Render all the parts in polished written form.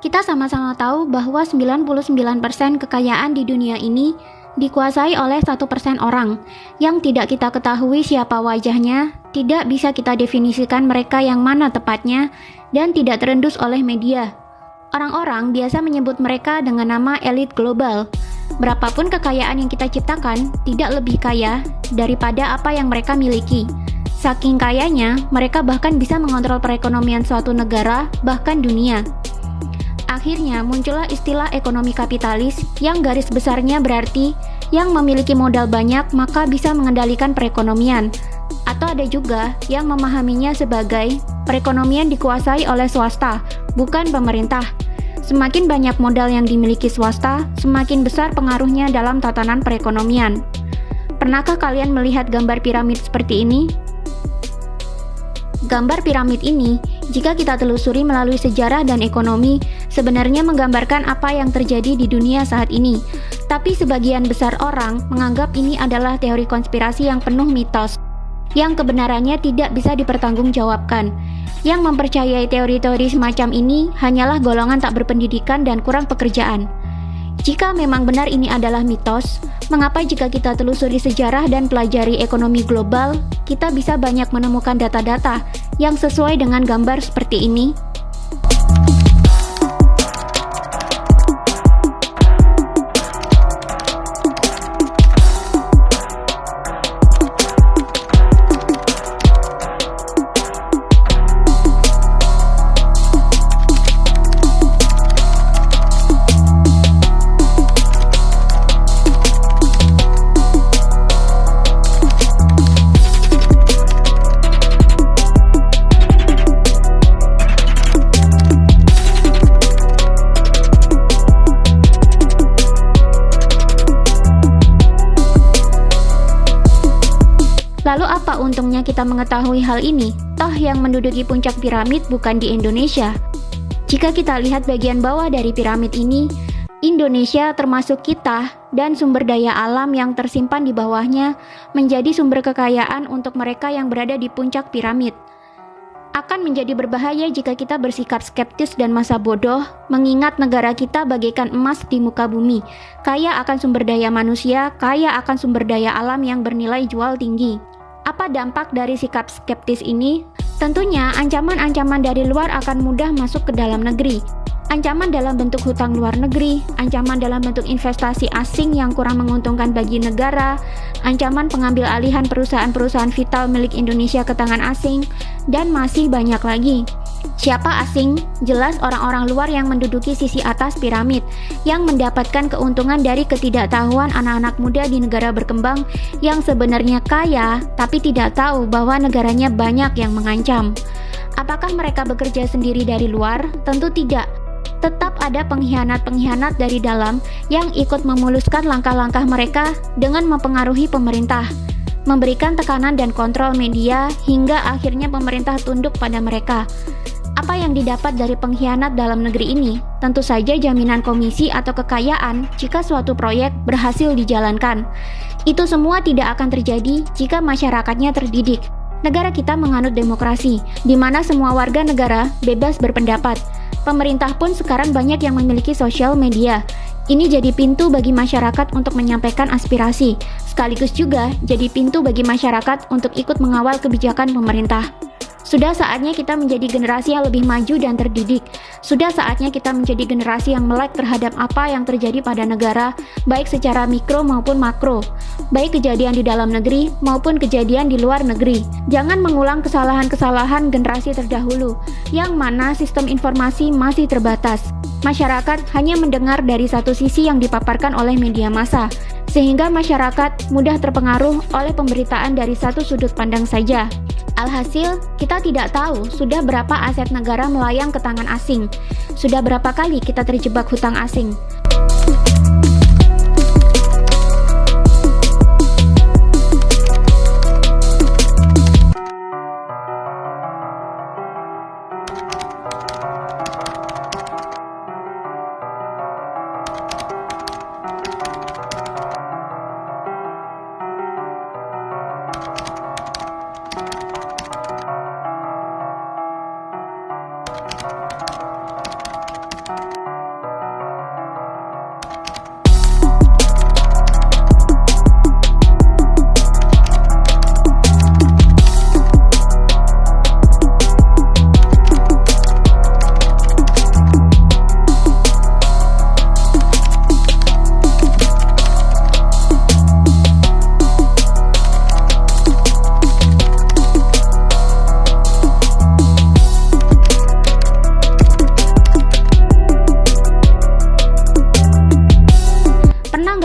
Kita sama-sama tahu bahwa 99% kekayaan di dunia ini dikuasai oleh 1% orang yang tidak kita ketahui siapa wajahnya, tidak bisa kita definisikan mereka yang mana tepatnya, dan tidak terendus oleh media. Orang-orang biasa menyebut mereka dengan nama elit global. Berapapun kekayaan yang kita ciptakan, tidak lebih kaya daripada apa yang mereka miliki. Saking kayanya, mereka bahkan bisa mengontrol perekonomian suatu negara, bahkan dunia. Akhirnya muncullah istilah ekonomi kapitalis yang garis besarnya berarti yang memiliki modal banyak maka bisa mengendalikan perekonomian. Atau ada juga yang memahaminya sebagai perekonomian dikuasai oleh swasta, bukan pemerintah. Semakin banyak modal yang dimiliki swasta, semakin besar pengaruhnya dalam tatanan perekonomian. Pernahkah kalian melihat gambar piramid seperti ini? Gambar piramid ini, jika kita telusuri melalui sejarah dan ekonomi, sebenarnya menggambarkan apa yang terjadi di dunia saat ini. Tapi sebagian besar orang menganggap ini adalah teori konspirasi yang penuh mitos, yang kebenarannya tidak bisa dipertanggungjawabkan. Yang mempercayai teori-teori semacam ini hanyalah golongan tak berpendidikan dan kurang pekerjaan. Jika memang benar ini adalah mitos, mengapa jika kita telusuri sejarah dan pelajari ekonomi global, kita bisa banyak menemukan data-data yang sesuai dengan gambar seperti ini? Lalu apa untungnya kita mengetahui hal ini? Toh yang menduduki puncak piramid bukan di Indonesia. Jika kita lihat bagian bawah dari piramid ini, Indonesia termasuk kita dan sumber daya alam yang tersimpan di bawahnya menjadi sumber kekayaan untuk mereka yang berada di puncak piramid. Akan menjadi berbahaya jika kita bersikap skeptis dan masa bodoh, mengingat negara kita bagaikan emas di muka bumi, kaya akan sumber daya manusia, kaya akan sumber daya alam yang bernilai jual tinggi. Apa dampak dari sikap skeptis ini? Tentunya ancaman-ancaman dari luar akan mudah masuk ke dalam negeri. Ancaman dalam bentuk hutang luar negeri, ancaman dalam bentuk investasi asing yang kurang menguntungkan bagi negara, ancaman pengambil alihan perusahaan-perusahaan vital milik Indonesia ke tangan asing, dan masih banyak lagi. Siapa asing? Jelas orang-orang luar yang menduduki sisi atas piramid, yang mendapatkan keuntungan dari ketidaktahuan anak-anak muda di negara berkembang yang sebenarnya kaya, tapi tidak tahu bahwa negaranya banyak yang mengancam. Apakah mereka bekerja sendiri dari luar? Tentu tidak. Tetap ada pengkhianat-pengkhianat dari dalam yang ikut memuluskan langkah-langkah mereka dengan mempengaruhi pemerintah, memberikan tekanan dan kontrol media hingga akhirnya pemerintah tunduk pada mereka. Apa yang didapat dari pengkhianat dalam negeri ini? Tentu saja jaminan komisi atau kekayaan jika suatu proyek berhasil dijalankan. Itu semua tidak akan terjadi jika masyarakatnya terdidik. Negara kita menganut demokrasi, di mana semua warga negara bebas berpendapat. Pemerintah pun sekarang banyak yang memiliki sosial media. Ini jadi pintu bagi masyarakat untuk menyampaikan aspirasi, sekaligus juga jadi pintu bagi masyarakat untuk ikut mengawal kebijakan pemerintah. Sudah saatnya kita menjadi generasi yang lebih maju dan terdidik. Sudah saatnya kita menjadi generasi yang melek terhadap apa yang terjadi pada negara, baik secara mikro maupun makro, baik kejadian di dalam negeri maupun kejadian di luar negeri. Jangan mengulang kesalahan-kesalahan generasi terdahulu, yang mana sistem informasi masih terbatas. Masyarakat hanya mendengar dari satu sisi yang dipaparkan oleh media massa, sehingga masyarakat mudah terpengaruh oleh pemberitaan dari satu sudut pandang saja. Alhasil, kita tidak tahu sudah berapa aset negara melayang ke tangan asing. Sudah berapa kali kita terjebak hutang asing.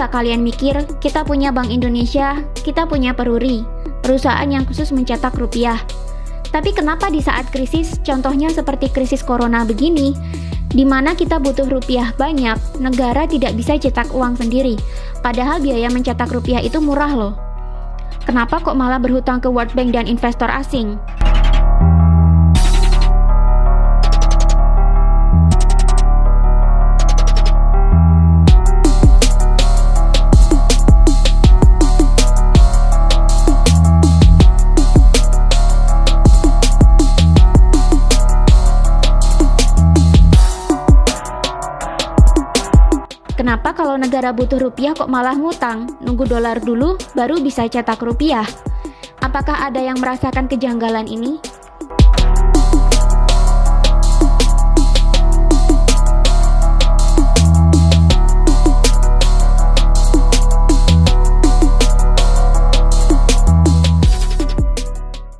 Coba kalian mikir, kita punya Bank Indonesia, kita punya Peruri, perusahaan yang khusus mencetak rupiah. Tapi kenapa di saat krisis, contohnya seperti krisis corona begini, di mana kita butuh rupiah banyak, negara tidak bisa cetak uang sendiri, padahal biaya mencetak rupiah itu murah loh. Kenapa kok malah berhutang ke World Bank dan investor asing? Kenapa kalau negara butuh rupiah kok malah ngutang? Nunggu dolar dulu, baru bisa cetak rupiah. Apakah ada yang merasakan kejanggalan ini?